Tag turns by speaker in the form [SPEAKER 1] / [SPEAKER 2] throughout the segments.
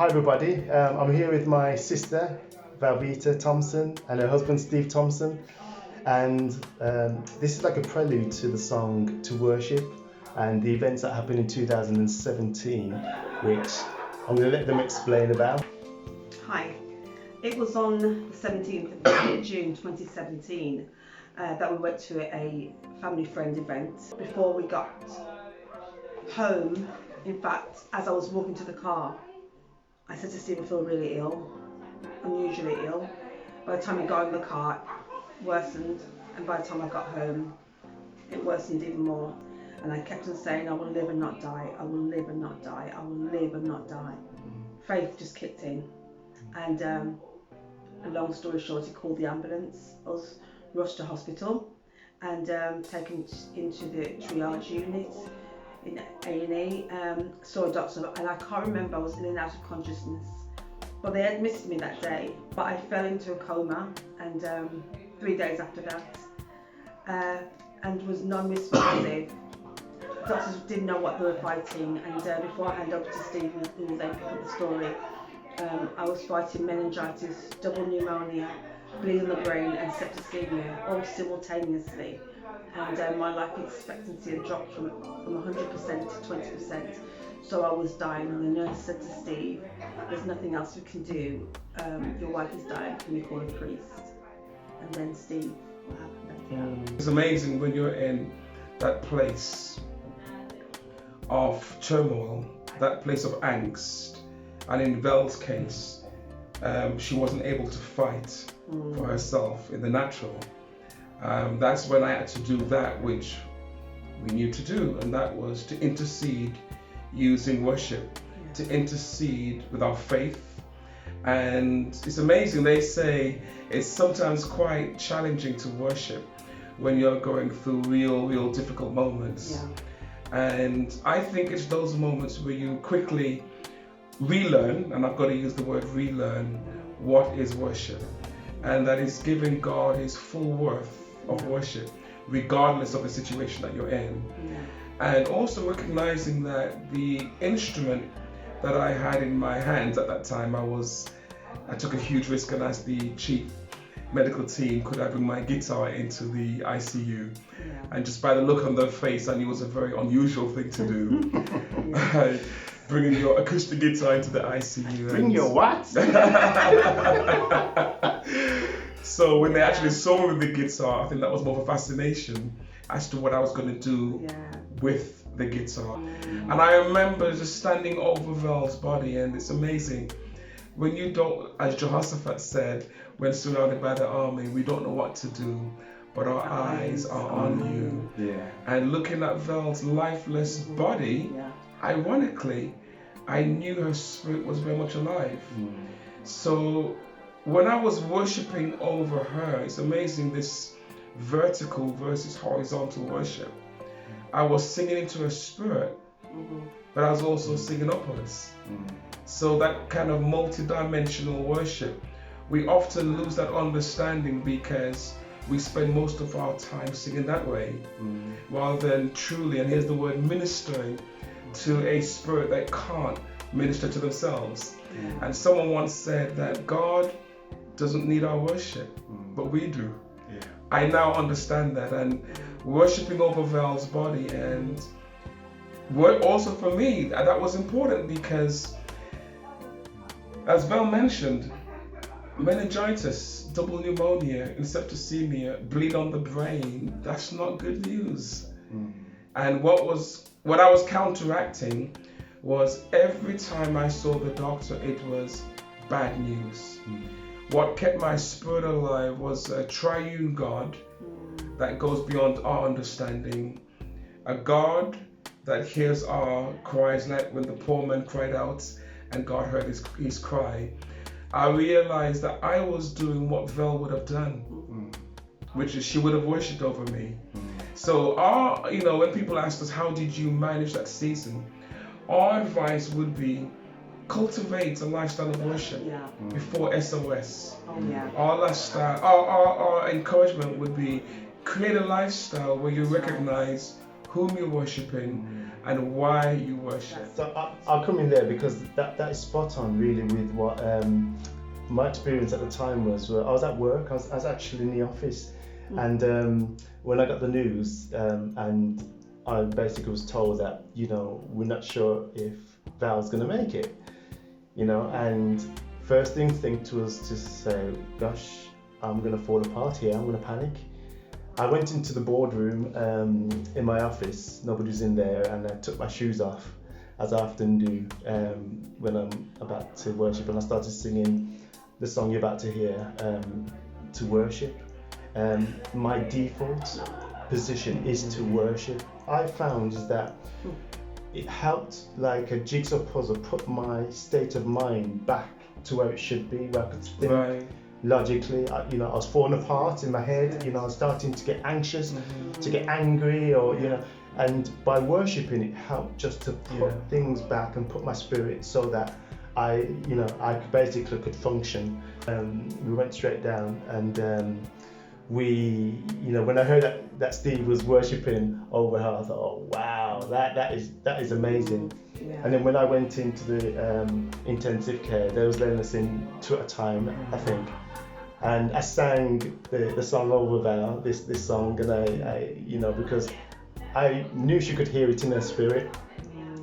[SPEAKER 1] Hi everybody, I'm here with my sister Velveta Thompson and her husband Steve Thompson, and this is like a prelude to the song To Worship and the events that happened in 2017, which I'm going to let them explain about.
[SPEAKER 2] Hi, it was on the 17th of June 2017 that we went to a family friend event. Before we got home, in fact, as I was walking to the car, I said to Steve, I feel really ill, unusually ill. By the time we got in the car, it worsened, and by the time I got home, it worsened even more. And I kept on saying, I will live and not die, I will live and not die, I will live and not die. Faith just kicked in. And a long story short, he called the ambulance. I was rushed to hospital and taken into the triage unit in A&E, saw a doctor, and I can't remember, I was in and out of consciousness. But they admitted me that day, but I fell into a coma, and 3 days after that, and was non-responsive. Doctors didn't know what they were fighting, and before I hand over to Steve, who will then pick up the story, I was fighting meningitis, double pneumonia, bleeding the brain, and septicemia, all simultaneously. And my life expectancy had dropped from 100% to 20%. So I was dying, and the nurse said to Steve, there's nothing else we can do. Your wife is dying, can you call a priest? And then Steve, what happened after that?
[SPEAKER 3] It's amazing when you're in that place of turmoil, that place of angst. And in Vel's case, she wasn't able to fight for herself in the natural. That's when I had to do that which we knew to do, and that was to intercede using worship, to intercede with our faith. And it's amazing, they say it's sometimes quite challenging to worship when you're going through real difficult moments. And I think it's those moments where you quickly relearn, and I've got to use the word relearn, what is worship. And that is giving God his full worth of worship, regardless of the situation that you're in. And also recognizing that the instrument that I had in my hands at that time, I took a huge risk and asked the chief medical team, could I bring my guitar into the ICU? And just by the look on their face, I knew it was a very unusual thing to do. Bringing your acoustic guitar into the ICU.
[SPEAKER 1] Bring your what?
[SPEAKER 3] So when they actually saw me with the guitar, I think that was more of a fascination as to what I was going to do with the guitar. And I remember just standing over Vel's body, and it's amazing. When you don't, as Jehoshaphat said, when surrounded by the army, we don't know what to do, but our eyes are on you. And looking at Vel's lifeless body, ironically, I knew her spirit was very much alive. So when I was worshiping over her, it's amazing, this vertical versus horizontal worship. I was singing into her spirit, but I was also singing upwards. So that kind of multi-dimensional worship, we often lose that understanding because we spend most of our time singing that way, rather than truly, and here's the word, ministering to a spirit that can't minister to themselves. And someone once said that God doesn't need our worship, but we do. I now understand that, and worshiping over Vel's body, and also for me, that was important because, as Vel mentioned, meningitis, double pneumonia, and septicemia, bleed on the brain, that's not good news. And what I was counteracting was every time I saw the doctor, it was bad news. What kept my spirit alive was a triune God that goes beyond our understanding, a God that hears our cries, like when the poor man cried out and God heard his cry. I realized that I was doing what Vel would have done, which is she would have worshipped over me. So when people ask us, how did you manage that season? Our advice would be, cultivate a lifestyle of worship before SOS. Our lifestyle, our encouragement would be, create a lifestyle where you recognize whom you're worshiping, and why you worship.
[SPEAKER 1] So I'll come in there because that is spot on really with what my experience at the time was. I was at work, I was actually in the office, and when I got the news, and I basically was told that, you know, we're not sure if Val's going to make it, you know, and first instinct was to say, gosh, I'm going to fall apart here, I'm going to panic. I went into the boardroom in my office, nobody was in there, and I took my shoes off, as I often do when I'm about to worship, and I started singing the song you're about to hear, to worship. My default position is to worship. I found is that it helped, like a jigsaw puzzle, put my state of mind back to where it should be, where I could think logically. I was falling apart in my head, you know, I was starting to get anxious, to get angry, or, you know, and by worshiping it helped just to put things back and put my spirit so that I basically could function. We went straight down, and when I heard that Steve was worshiping over her, I thought, oh wow, that is amazing. Yeah. And then when I went into the intensive care, they was letting us in 2 at a time, I think. And I sang the song over Val, this song, and I because I knew she could hear it in her spirit.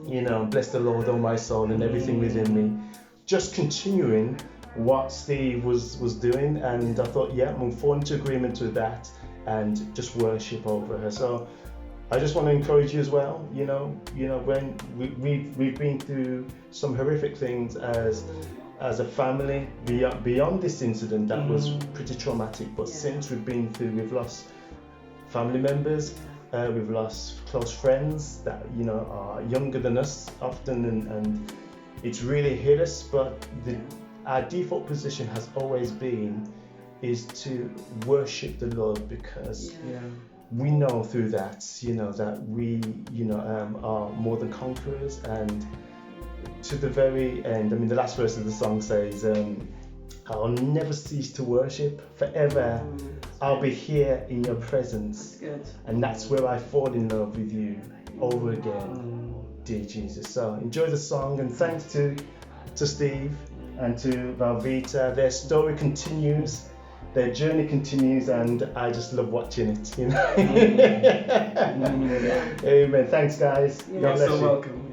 [SPEAKER 1] You know, bless the Lord, oh my soul, and everything within me. Just continuing what Steve was doing, and I thought, yeah, I'm going to fall into agreement with that and just worship over her. So I just want to encourage you as well. You know, when we've been through some horrific things as a family beyond this incident that was pretty traumatic. But since we've lost family members, we've lost close friends that are younger than us often, and it's really hit us. But our default position has always been is to worship the Lord, because we know through that, that we, are more than conquerors. And to the very end, I mean, the last verse of the song says, I'll never cease to worship forever. I'll be here in your presence. That's good. And that's where I fall in love with you over again, dear Jesus. So enjoy the song, and thanks to Steve and to Velveta. Their story continues, their journey continues, and I just love watching it. Amen. Thanks, guys.
[SPEAKER 3] You're so welcome.